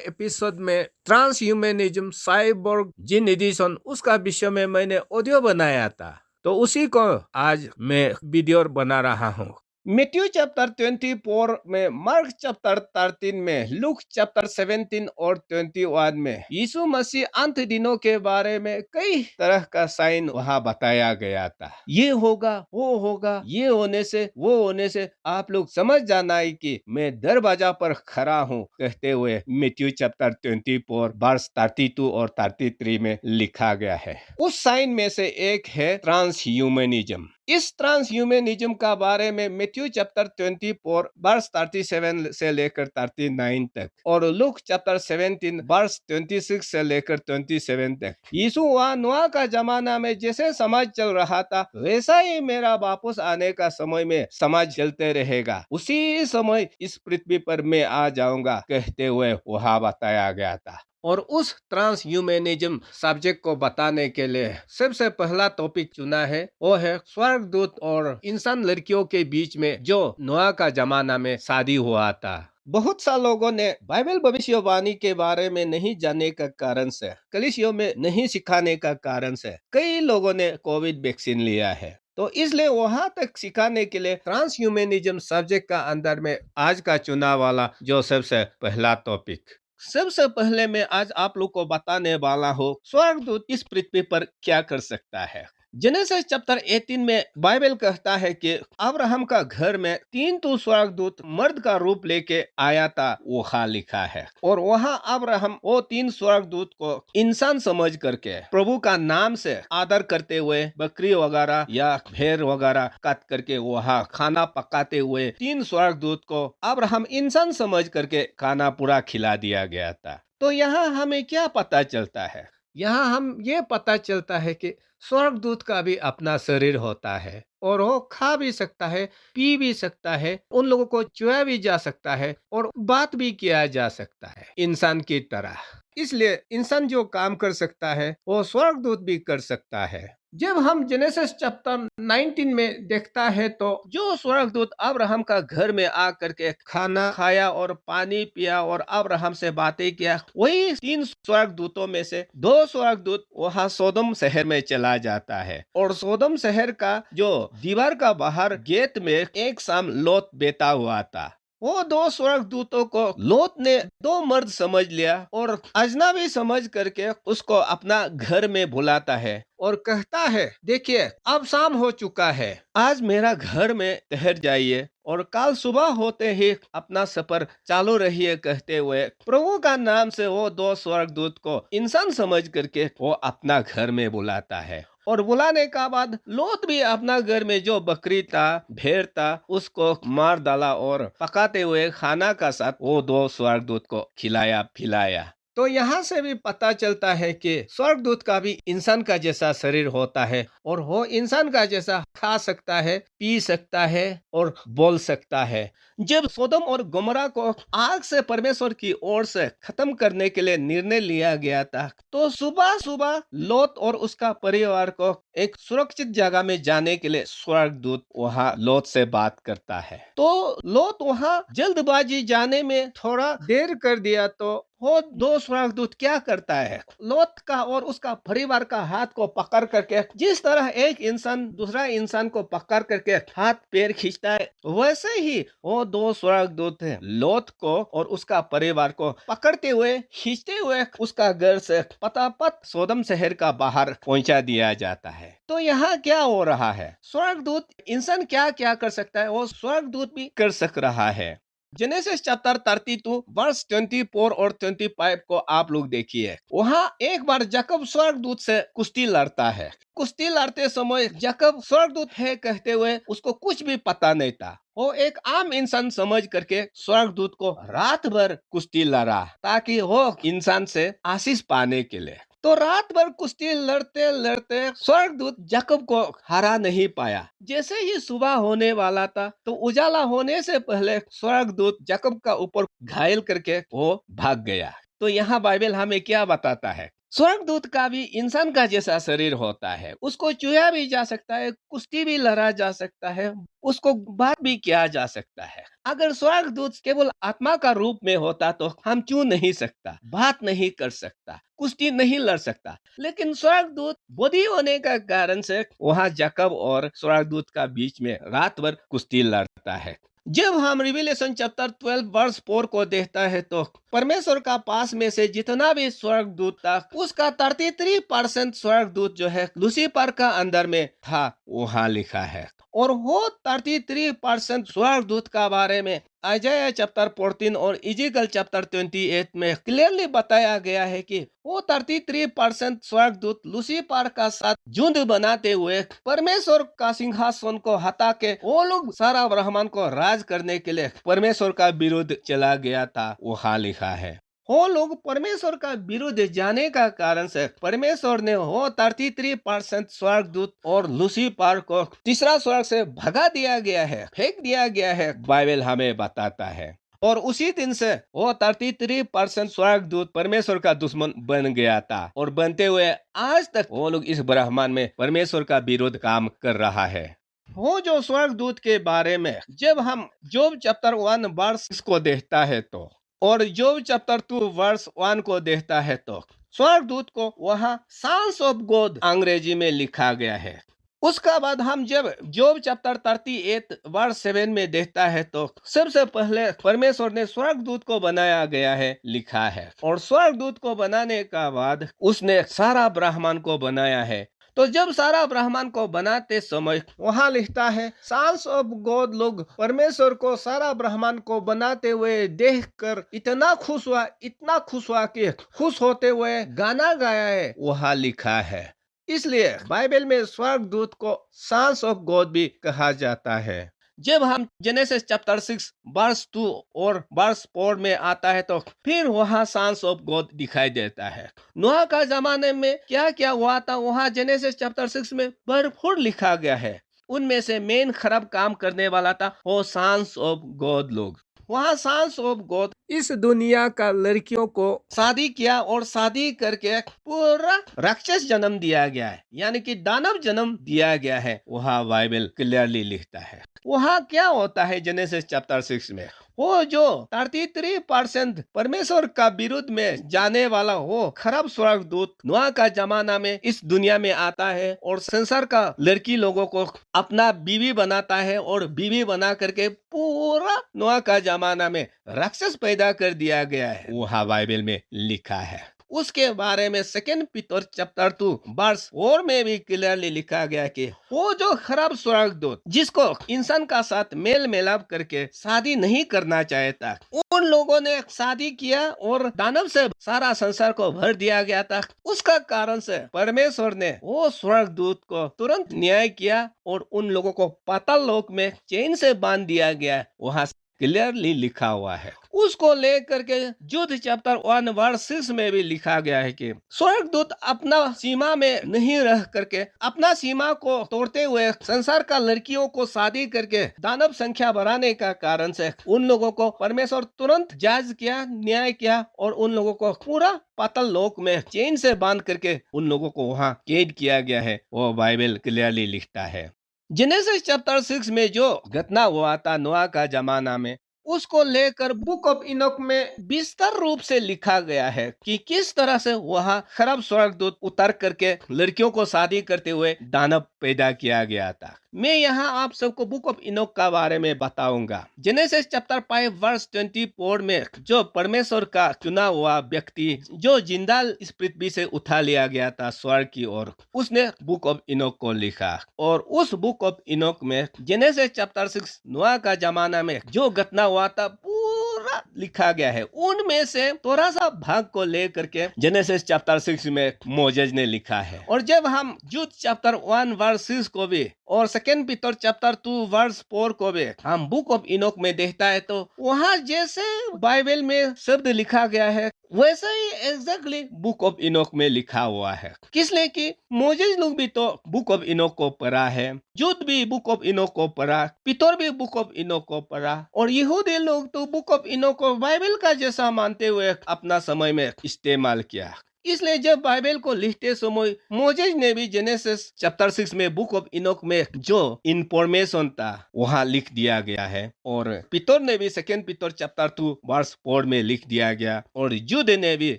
Episode में transhumanism cyborg gene addition उसका विषय में मैंने ऑडियो बनाया था, तो उसी को आज मैं वीडियो बना रहा हूँ। मैथ्यू चैप्टर 24 में, मार्क चैप्टर 13 में, लूक चैप्टर 17 और 21 में यीशु मसीह अंत दिनों के बारे में कई तरह का साइन वहाँ बताया गया था। ये होगा, वो होगा, ये होने से, वो होने से आप लोग समझ जाना है कि मैं दरवाजा पर खड़ा हूँ कहते हुए मैथ्यू चैप्टर 24 वर्स 32 और 33 में लिखा गया है। उस साइन में से एक है ट्रांस ह्यूमनिज्म। इस ट्रांस ह्यूमनिज्म का बारे में मैथ्यू चैप्टर 24 वर्स 37 से लेकर 39 तक और लूक चैप्टर 17 वर्स 26 से लेकर 27 तक यीशु वहाँ नोआ का जमाना में जैसे समाज चल रहा था वैसा ही मेरा वापस आने का समय में समाज चलते रहेगा। उसी समय इस पृथ्वी पर मैं आ जाऊंगा कहते हुए वहाँ बताया गया था। और उस ट्रांस ह्यूमनिज्म सब्जेक्ट को बताने के लिए सबसे पहला टॉपिक चुना है, वो है स्वर्गदूत और इंसान लड़कियों के बीच में जो नोआ का जमाना में शादी हुआ था। बहुत सा लोगों ने बाइबल भविष्यवाणी के बारे में नहीं जानने का कारण से, कलीसियों में नहीं सिखाने का कारण से कई लोगों ने कोविड वैक्सीन लिया है। तो इसलिए वहां तक सिखाने के लिए ट्रांस ह्यूमनिज्म सब्जेक्ट का अंदर में आज का चुनाव वाला जो सबसे पहला टॉपिक। सबसे पहले मैं आज आप लोग को बताने वाला हूँ स्वर्गदूत इस पृथ्वी पर क्या कर सकता है। जेनेसिस चैप्टर 18 में बाइबल कहता है कि अब्राहम का घर में 3 तो स्वर्गदूत मर्द का रूप लेके आया था, वहाँ लिखा है। और वहाँ अब्राहम वो 3 स्वर्गदूत को इंसान समझ करके प्रभु का नाम से आदर करते हुए बकरी वगैरह या भेड़ वगैरह काट करके वहाँ खाना पकाते हुए 3 स्वर्गदूत को अब्राहम इंसान समझ करके खाना पूरा खिला दिया गया था। तो यहाँ हमें क्या पता चलता है? यहाँ हम ये पता चलता है कि स्वर्गदूत का भी अपना शरीर होता है और वो खा भी सकता है, पी भी सकता है, उन लोगों को छुआ भी जा सकता है और बात भी किया जा सकता है इंसान की तरह। इसलिए इंसान जो काम कर सकता है वो स्वर्गदूत भी कर सकता है। जब हम जेनेसिस चैप्टर 19 में देखता है तो जो स्वर्गदूत अब्राहम का घर में आकर के खाना खाया और पानी पिया और अब्राहम से बातें किया, वही 3 स्वर्गदूतों में से 2 स्वर्गदूत वहाँ सोदम शहर में चला जाता है और सोदम शहर का जो दीवार का बाहर गेट में एक शाम लोत बैठा हुआ था। वो 2 स्वर्गदूतों को लोत ने 2 मर्द समझ लिया और अजनबी समझ करके उसको अपना घर में बुलाता है और कहता है, देखिए अब शाम हो चुका है, आज मेरा घर में ठहर जाइए और कल सुबह होते ही अपना सफर चालू रहिए कहते हुए प्रभु का नाम से वो 2 स्वर्गदूत को इंसान समझ करके वो अपना घर में बुलाता है। और बुलाने का बाद लोत भी अपना घर में जो बकरी था, भेड़ था, उसको मार डाला और पकाते हुए खाना का साथ वो 2 स्वर्गदूत को खिलाया पिलाया। तो यहाँ से भी पता चलता है कि स्वर्गदूत का भी इंसान का जैसा शरीर होता है और वो इंसान का जैसा खा सकता है, पी सकता है और बोल सकता है। जब सोदम और गोमरा को आग से परमेश्वर की ओर से खत्म करने के लिए निर्णय लिया गया था, तो सुबह सुबह लोत और उसका परिवार को एक सुरक्षित जगह में जाने के लिए स्वर्गदूत वहाँ लोत से बात करता है। तो लोत वहाँ जल्दबाजी जाने में थोड़ा देर कर दिया तो वो 2 स्वर्गदूत क्या करता है, लोत का और उसका परिवार का हाथ को पकड़ करके, जिस तरह एक इंसान दूसरा इंसान को पकड़ करके हाथ पैर खींचता है, वैसे ही वो 2 स्वर्गदूत हैं लोत को और उसका परिवार को पकड़ते हुए खींचते हुए उसका घर से पतापत सोदम शहर का बाहर पहुंचा दिया जाता है। तो यहाँ क्या हो रहा है? स्वर्गदूत इंसान क्या क्या कर सकता है वो स्वर्गदूत भी कर सक रहा है। जेनेसिस चैप्टर 32 वर्स 24 और 25 को आप लोग देखिए। वहाँ एक बार याकूब स्वर्गदूत से कुश्ती लड़ता है। कुश्ती लड़ते समय याकूब स्वर्गदूत है कहते हुए उसको कुछ भी पता नहीं था। वो एक आम इंसान समझ करके स्वर्गदूत को रात भर कुश्ती लड़ा ताकि वो इंसान से आशीष पाने के लिए। तो रात भर कुश्ती लड़ते लड़ते स्वर्गदूत याकूब को हरा नहीं पाया। जैसे ही सुबह होने वाला था तो उजाला होने से पहले स्वर्गदूत याकूब का ऊपर घायल करके वो भाग गया। तो यहाँ बाइबल हमें क्या बताता है? स्वर्गदूत का भी इंसान का जैसा शरीर होता है, उसको छुआ भी जा सकता है, कुश्ती भी लड़ा जा सकता है, उसको बात भी किया जा सकता है। अगर स्वर्गदूत केवल आत्मा का रूप में होता तो हम छू नहीं सकता, बात नहीं कर सकता, कुश्ती नहीं लड़ सकता। लेकिन स्वर्गदूत बॉडी होने का कारण से वहाँ जाकब और स्वर्गदूत का बीच में रात भर कुश्ती लड़ता है। जब हम रिविलेशन चैप्टर 12 वर्स 4 को देखता है तो परमेश्वर का पास में से जितना भी स्वर्गदूत था उसका 33% स्वर्गदूत जो है लूसीफर का अंदर में था, वहाँ लिखा है। और वो 33% स्वर्गदूत का बारे में आइजाया चैप्टर 14 और इज़ेकियल चैप्टर 28 में क्लियरली बताया गया है कि वो 33% स्वर्गदूत लूसीफर का साथ झुंड बनाते हुए परमेश्वर का सिंहासन को हटा के वो लोग सारा ब्रह्मांड को राज करने के लिए परमेश्वर का विरुद्ध चला गया था, वहाँ लिखा है। वो लोग परमेश्वर का विरुद्ध जाने का कारण से परमेश्वर ने वो 33% स्वर्गदूत और लूसीफर को तीसरा स्वर्ग से भगा दिया गया है, फेंक दिया गया है, बाइबल हमें बताता है। और उसी दिन से वो 33% स्वर्गदूत परमेश्वर का दुश्मन बन गया था और बनते हुए आज तक वो लोग इस ब्रह्मांड में परमेश्वर का विरोध काम कर रहा है। वो जो स्वर्गदूत के बारे में जब हम जोब चैप्टर 1 वर्स 6 को देखता है तो और जोब चैप्टर 2 वर्स 1 को देखता है तो स्वर्गदूत को वहाँ सन्स ऑफ गॉड अंग्रेजी में लिखा गया है। उसका बाद हम जब जोब चैप्टर 38 वर्स 7 में देखता है तो सबसे पहले परमेश्वर ने स्वर्गदूत को बनाया गया है लिखा है, और स्वर्गदूत को बनाने का बाद उसने सारा ब्रह्मांड को बनाया है। तो जब सारा ब्रह्मांड को बनाते समय वहाँ लिखता है सन्स ऑफ गॉड लोग परमेश्वर को सारा ब्रह्मांड को बनाते हुए देखकर इतना खुश हुआ, इतना खुश हुआ कि खुश होते हुए गाना गाया है, वहाँ लिखा है। इसलिए बाइबल में स्वर्गदूत को सन्स ऑफ गॉड भी कहा जाता है। जब हम जेनेसिस चैप्टर 6 वर्स 2 और वर्स 4 में आता है तो फिर वहाँ सन्स ऑफ गॉड दिखाई देता है। नोह का जमाने में क्या क्या हुआ था वहाँ जेनेसिस चैप्टर 6 में भरपूर लिखा गया है। उनमें से मेन खराब काम करने वाला था वो सन्स ऑफ गॉड लोग। वहाँ सन्स ऑफ गॉड इस दुनिया का लड़कियों को शादी किया और शादी करके पूरा राक्षस जन्म दिया गया है, यानी कि दानव जन्म दिया गया है, वहाँ बाइबल क्लियरली लिखता है। वहाँ क्या होता है जेनेसिस चैप्टर 6 में वो जो 33% परमेश्वर का विरुद्ध में जाने वाला वो खराब स्वर्गदूत नोह का जमाना में इस दुनिया में आता है और संसार का लड़की लोगों को अपना बीवी बनाता है और बीवी बना करके पूरा नोह का जमाना में राक्षस पैदा कर दिया गया है, वहाँ बाइबल में लिखा है। उसके बारे में सेकंड पीटर चैप्टर 2 वर्स 4 में भी क्लियरली लिखा गया कि वो जो खराब स्वर्गदूत जिसको इंसान का साथ मेल मिलाप करके शादी नहीं करना चाहता, उन लोगों ने शादी किया और दानव से सारा संसार को भर दिया गया था। उसका कारण से परमेश्वर ने वो स्वर्गदूत को तुरंत न्याय किया और उन लोगों को पाताल लोक में चेन से बांध दिया गया, वहाँ क्लियरली लिखा हुआ है। उसको लेकर के युद्ध चैप्टर 1 वर्स 6 में भी लिखा गया है कि स्वर्गदूत अपना सीमा में नहीं रह करके अपना सीमा को तोड़ते हुए संसार का लड़कियों को शादी करके दानव संख्या बढ़ाने का कारण से उन लोगों को परमेश्वर तुरंत जज किया, न्याय किया और उन लोगों को पूरा पाताल लोक में चेन से बांध करके उन लोगों को वहाँ कैद किया गया है, वो बाइबल क्लियरली लिखता है। जेनेसिस चैप्टर 6 में जो घटना हुआ था नोह का जमाना में उसको लेकर बुक ऑफ इनोक में विस्तार रूप से लिखा गया है कि किस तरह से वहाँ खराब स्वर्गदूत उतर करके लड़कियों को शादी करते हुए दानव पैदा किया गया था। मैं यहाँ आप सबको बुक ऑफ इनोक का बारे में बताऊंगा। जेनेसिस चैप्टर 5 वर्स 24 में जो परमेश्वर का चुना हुआ व्यक्ति जो जिंदा इस पृथ्वी से उठा लिया गया था स्वर्ग की ओर, उसने बुक ऑफ इनोक को लिखा और उस बुक ऑफ इनोक में जेनेसिस चैप्टर 6 नोह का जमाना में जो घटना हुआ था पूरा लिखा गया है। उनमें से थोड़ा सा भाग को लेकर के जेनेसिस चैप्टर 6 में मोजेस ने लिखा है। और जब हम युद्ध चैप्टर 1 वर्स 6 को भी और सेकंड पीटर चैप्टर 2 वर्स 4 को भी हम बुक ऑफ इनोक में देखता है तो वहाँ जैसे बाइबल में शब्द लिखा गया है वैसा ही एग्जैक्टली बुक ऑफ इनोक में लिखा हुआ है। किस लिए कि मोजेस लोग भी तो बुक ऑफ इनोक को पढ़ा है, जूद भी बुक ऑफ इनोक को पढ़ा, पीतर भी बुक ऑफ इनोक को पढ़ा, और यहूदी लोग तो बुक ऑफ इनोक को बाइबल का जैसा मानते हुए अपना समय में इस्तेमाल किया। इसलिए जब बाइबल को लिखते समय मोजेस ने भी जेनेसिस चैप्टर 6 में बुक ऑफ इनोक में जो इंफॉर्मेशन था वहां लिख दिया गया है, और पीतर ने भी सेकंड पीतर चैप्टर 2 वर्स 4 में लिख दिया गया, और जूद ने भी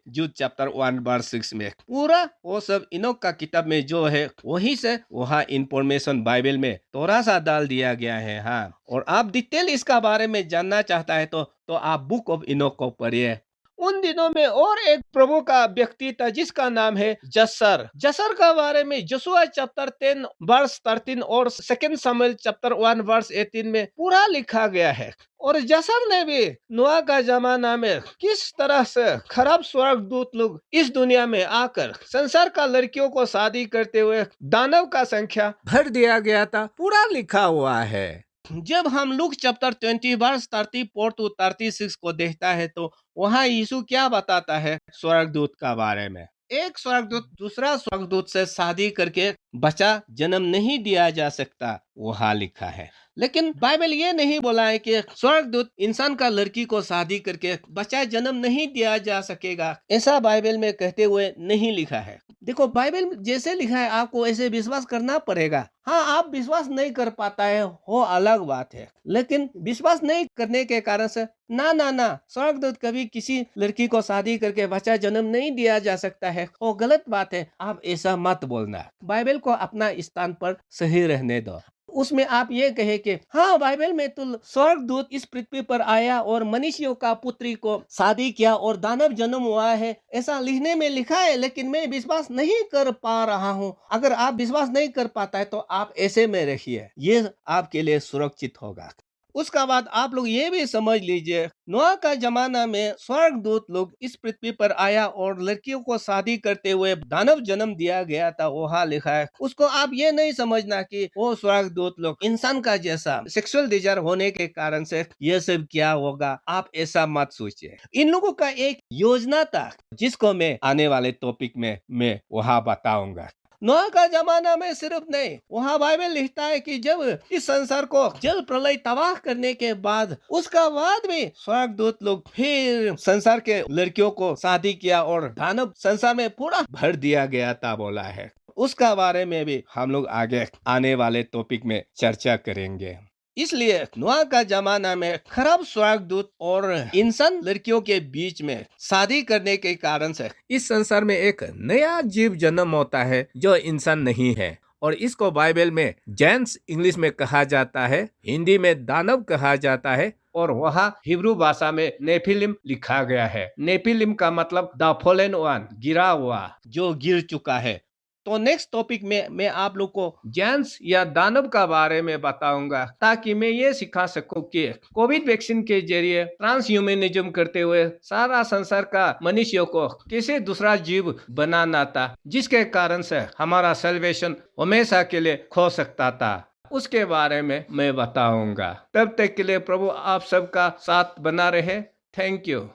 जूद चैप्टर 1 वर्स 6 में पूरा वो सब इनोक का किताब में जो है वही से वहां इंफॉर्मेशन बाइबल में थोड़ा सा डाल दिया गया है। हाँ, और आप डिटेल इसका बारे में जानना चाहता है तो आप बुक ऑफ इनोक को पढ़िए। उन दिनों में और एक प्रभु का व्यक्ति था जिसका नाम है जसर। जसर का बारे में जोशुआ चैप्टर 10 वर्स 13 और सेकंड शमूएल चैप्टर 1 वर्स 18 में पूरा लिखा गया है। और जसर ने भी नोआ का जमाना में किस तरह से खराब स्वर्गदूत लोग इस दुनिया में आकर संसार का लड़कियों को शादी करते हुए दानव का संख्या भर दिया गया था, पूरा लिखा हुआ है। जब हम लूक चैप्टर 20 वर्स 34 टू 36 को देखता है तो वहाँ यीशु क्या बताता है स्वर्गदूत का बारे में। एक स्वर्गदूत दूसरा स्वर्गदूत से शादी करके बच्चा जन्म नहीं दिया जा सकता, वहाँ लिखा है। लेकिन बाइबल ये नहीं बोला है कि स्वर्गदूत इंसान का लड़की को शादी करके बच्चा जन्म नहीं दिया जा सकेगा, ऐसा बाइबल में कहते हुए नहीं लिखा है। देखो बाइबल जैसे लिखा है आपको ऐसे विश्वास करना पड़ेगा। हाँ, आप विश्वास नहीं कर पाता है वो अलग बात है, लेकिन विश्वास नहीं करने के कारण से ना स्वर्गदूत कभी किसी लड़की को शादी करके बच्चा जन्म नहीं दिया जा सकता है, वो गलत बात है। आप ऐसा मत बोलना, बाइबल को अपना स्थान पर सही रहने दो। उसमें आप ये कहे कि हाँ बाइबल में तो स्वर्गदूत इस पृथ्वी पर आया और मनुष्यों का पुत्री को शादी किया और दानव जन्म हुआ है, ऐसा लिखने में लिखा है, लेकिन मैं विश्वास नहीं कर पा रहा हूँ। अगर आप विश्वास नहीं कर पाता है तो आप ऐसे में रहिए, ये आपके लिए सुरक्षित होगा। उसका बाद आप लोग ये भी समझ लीजिए, नोआ का जमाना में स्वर्गदूत लोग इस पृथ्वी पर आया और लड़कियों को शादी करते हुए दानव जन्म दिया गया था, वहाँ लिखा है। उसको आप ये नहीं समझना कि वो स्वर्गदूत लोग इंसान का जैसा सेक्सुअल डिजायर होने के कारण से ये सब क्या होगा, आप ऐसा मत सोचिए। इन लोगों का एक योजना था जिसको मैं आने वाले टॉपिक में मैं वहाँ बताऊंगा। नोआ का जमाना में सिर्फ नहीं, वहाँ बाइबल लिखता है कि जब इस संसार को जल प्रलय तबाह करने के बाद उसका बाद भी स्वर्गदूत लोग फिर संसार के लड़कियों को शादी किया और दानव संसार में पूरा भर दिया गया था बोला है। उसका बारे में भी हम लोग आगे आने वाले टॉपिक में चर्चा करेंगे। इसलिए नोआ का जमाना में खराब स्वर्गदूत और इंसान लड़कियों के बीच में शादी करने के कारण से इस संसार में एक नया जीव जन्म होता है जो इंसान नहीं है, और इसको बाइबल में जेंट्स इंग्लिश में कहा जाता है, हिंदी में दानव कहा जाता है, और वहाँ हिब्रू भाषा में नेफिलिम लिखा गया है। नेफिलिम का मतलब द फॉलन वन, गिरा हुआ, जो गिर चुका है। तो नेक्स्ट टॉपिक में मैं आप लोग को जेंट्स या दानव का बारे में बताऊंगा, ताकि मैं ये सिखा सकूं कि कोविड वैक्सीन के जरिए ट्रांसह्यूमनिज्म करते हुए सारा संसार का मनुष्यों को कैसे दूसरा जीव बनाना था, जिसके कारण से हमारा सल्वेशन हमेशा के लिए खो सकता था। उसके बारे में मैं बताऊंगा। तब तक के लिए प्रभु आप सबका साथ बना रहे। Thank you.